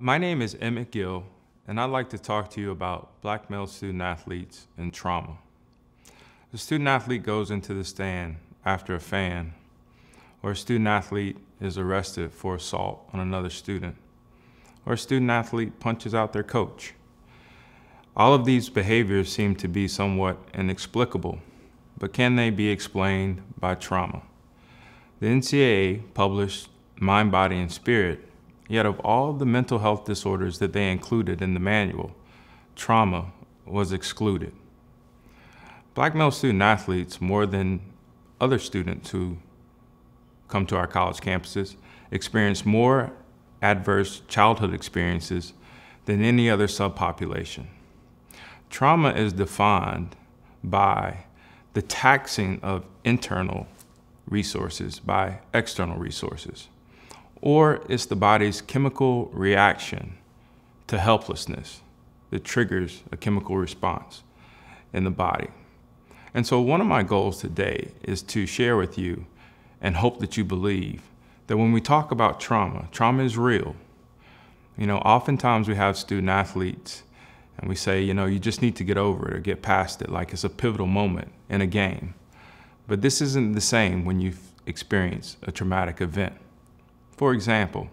My name is Emmett Gill, and I'd like to talk to you about black male student athletes and trauma. The student athlete goes into the stand after a fan, or a student athlete is arrested for assault on another student, or a student athlete punches out their coach. All of these behaviors seem to be somewhat inexplicable, but can they be explained by trauma? The NCAA published Mind, Body, and Spirit, yet of all the mental health disorders that they included in the manual, trauma was excluded. Black male student athletes, more than other students who come to our college campuses, experience more adverse childhood experiences than any other subpopulation. Trauma is defined by the taxing of internal resources by external resources, or it's the body's chemical reaction to helplessness that triggers a chemical response in the body. And so one of my goals today is to share with you and hope that you believe that when we talk about trauma, trauma is real. Oftentimes we have student athletes and we say, you just need to get over it or get past it, like it's a pivotal moment in a game. But this isn't the same when you've experienced a traumatic event. For example,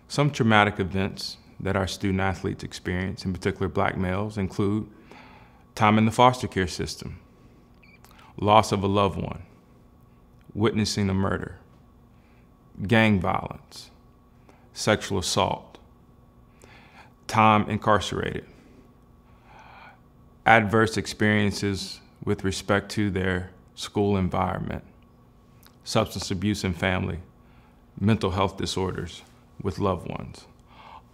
some traumatic events that our student athletes experience, in particular black males, include time in the foster care system, loss of a loved one, witnessing a murder, gang violence, sexual assault, time incarcerated, adverse experiences with respect to their school environment, substance abuse in family, mental health disorders with loved ones.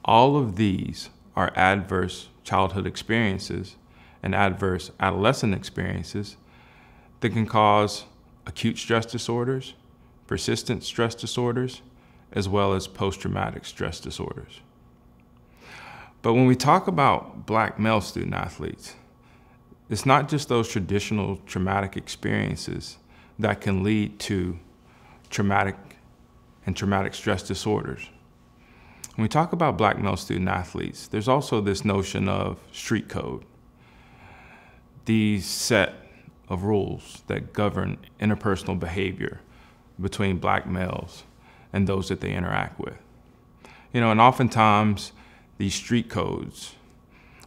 All of these are adverse childhood experiences and adverse adolescent experiences that can cause acute stress disorders, persistent stress disorders, as well as post-traumatic stress disorders. But when we talk about black male student athletes, it's not just those traditional traumatic experiences that can lead to traumatic stress disorders. When we talk about black male student athletes, there's also this notion of street code, these set of rules that govern interpersonal behavior between black males and those that they interact with. And oftentimes these street codes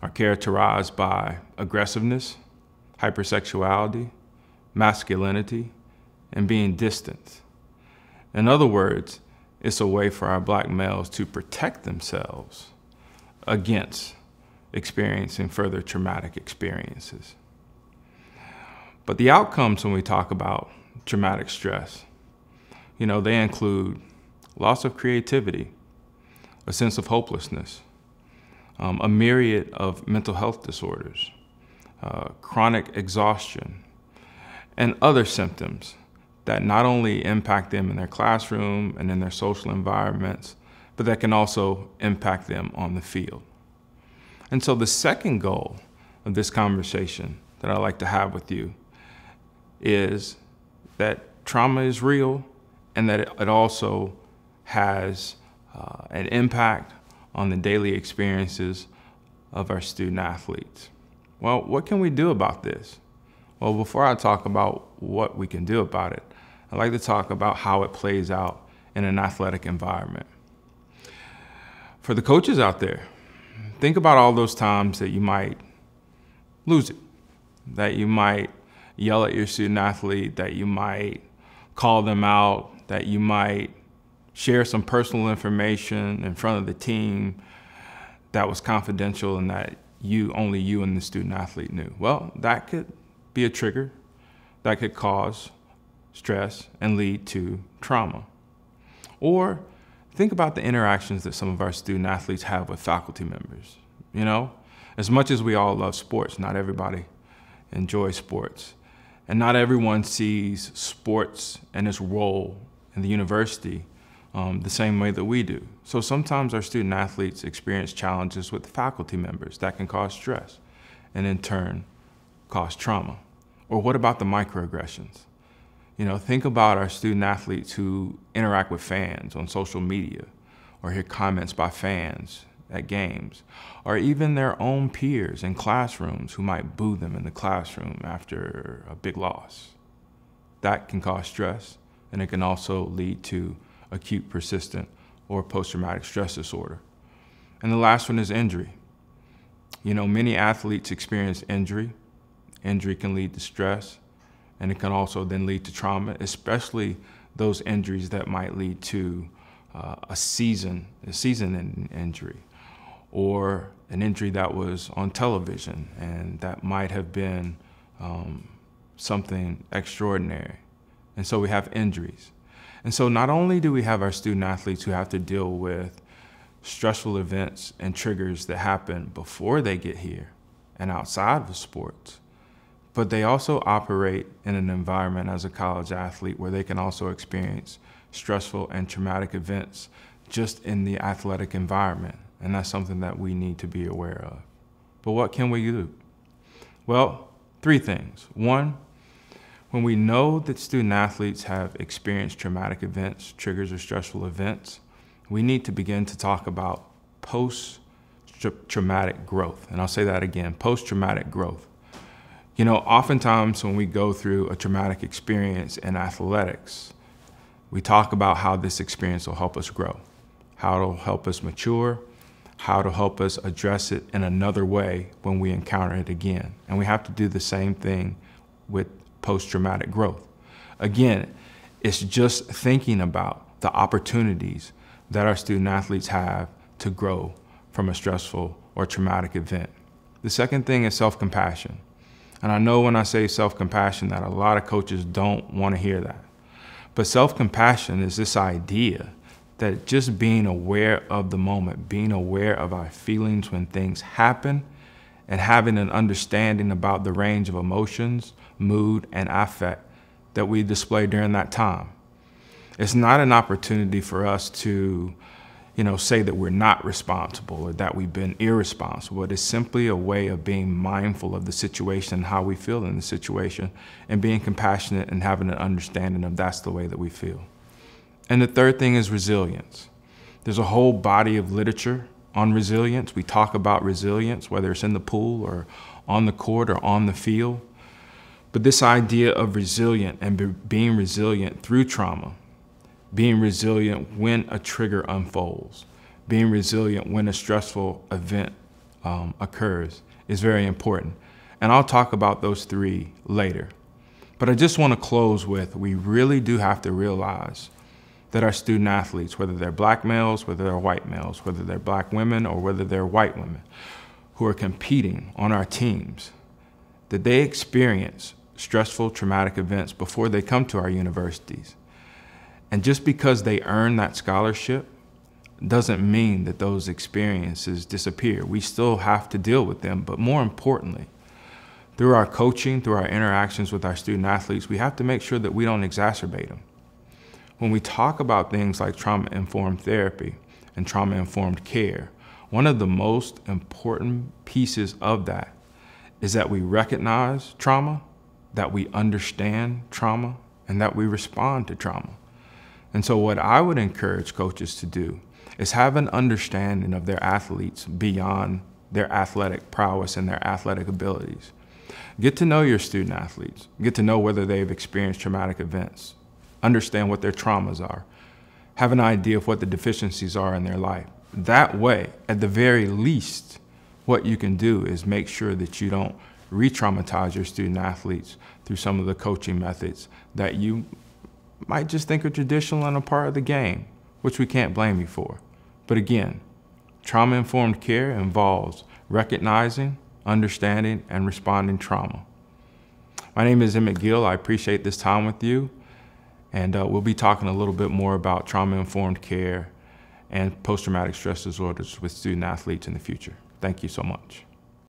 are characterized by aggressiveness, hypersexuality, masculinity, and being distant. In other words, it's a way for our black males to protect themselves against experiencing further traumatic experiences. But the outcomes when we talk about traumatic stress, they include loss of creativity, a sense of hopelessness, a myriad of mental health disorders, chronic exhaustion, and other symptoms that not only impact them in their classroom and in their social environments, but that can also impact them on the field. And so the second goal of this conversation that I'd like to have with you is that trauma is real and that it also has an impact on the daily experiences of our student athletes. Well, what can we do about this? Well, before I talk about what we can do about it, I'd like to talk about how it plays out in an athletic environment. For the coaches out there, think about all those times that you might lose it, that you might yell at your student athlete, that you might call them out, that you might share some personal information in front of the team that was confidential and that only you and the student athlete knew. Well, that could be a trigger that could cause stress and lead to trauma. Or think about the interactions that some of our student athletes have with faculty members. As much as we all love sports, not everybody enjoys sports. And not everyone sees sports and its role in the university the same way that we do. So sometimes our student athletes experience challenges with faculty members that can cause stress and in turn cause trauma. Or what about the microaggressions? Think about our student athletes who interact with fans on social media or hear comments by fans at games, or even their own peers in classrooms who might boo them in the classroom after a big loss. That can cause stress, and it can also lead to acute, persistent, or post-traumatic stress disorder. And the last one is injury. Many athletes experience injury. Injury can lead to stress, and it can also then lead to trauma, especially those injuries that might lead to a season-ending injury, or an injury that was on television and that might have been something extraordinary. And so we have injuries. And so not only do we have our student athletes who have to deal with stressful events and triggers that happen before they get here and outside of sports, but they also operate in an environment as a college athlete where they can also experience stressful and traumatic events just in the athletic environment. And that's something that we need to be aware of. But what can we do? Well, 3 things. 1, when we know that student athletes have experienced traumatic events, triggers, or stressful events, we need to begin to talk about post-traumatic growth. And I'll say that again, post-traumatic growth. Oftentimes when we go through a traumatic experience in athletics, we talk about how this experience will help us grow, how it'll help us mature, how it'll help us address it in another way when we encounter it again. And we have to do the same thing with post-traumatic growth. Again, it's just thinking about the opportunities that our student athletes have to grow from a stressful or traumatic event. The second thing is self-compassion. And I know when I say self-compassion that a lot of coaches don't want to hear that. But self-compassion is this idea that just being aware of the moment, being aware of our feelings when things happen, and having an understanding about the range of emotions, mood, and affect that we display during that time. It's not an opportunity for us to, say that we're not responsible or that we've been irresponsible. It is simply a way of being mindful of the situation and how we feel in the situation, and being compassionate and having an understanding of that's the way that we feel. And the third thing is resilience. There's a whole body of literature on resilience. We talk about resilience, whether it's in the pool or on the court or on the field. But this idea of resilient and being resilient through trauma, being resilient when a trigger unfolds, being resilient when a stressful event occurs is very important. And I'll talk about those 3 later. But I just want to close with, we really do have to realize that our student athletes, whether they're black males, whether they're white males, whether they're black women, or whether they're white women, who are competing on our teams, that they experience stressful, traumatic events before they come to our universities. And just because they earn that scholarship doesn't mean that those experiences disappear. We still have to deal with them, but more importantly, through our coaching, through our interactions with our student athletes, we have to make sure that we don't exacerbate them. When we talk about things like trauma-informed therapy and trauma-informed care, one of the most important pieces of that is that we recognize trauma, that we understand trauma, and that we respond to trauma. And so what I would encourage coaches to do is have an understanding of their athletes beyond their athletic prowess and their athletic abilities. Get to know your student athletes. Get to know whether they've experienced traumatic events. Understand what their traumas are. Have an idea of what the deficiencies are in their life. That way, at the very least, what you can do is make sure that you don't re-traumatize your student athletes through some of the coaching methods that you might just think are traditional and a part of the game, which we can't blame you for. But again, trauma-informed care involves recognizing, understanding, and responding trauma. My name is Emmett Gill. I appreciate this time with you. And we'll be talking a little bit more about trauma-informed care and post-traumatic stress disorders with student athletes in the future. Thank you so much.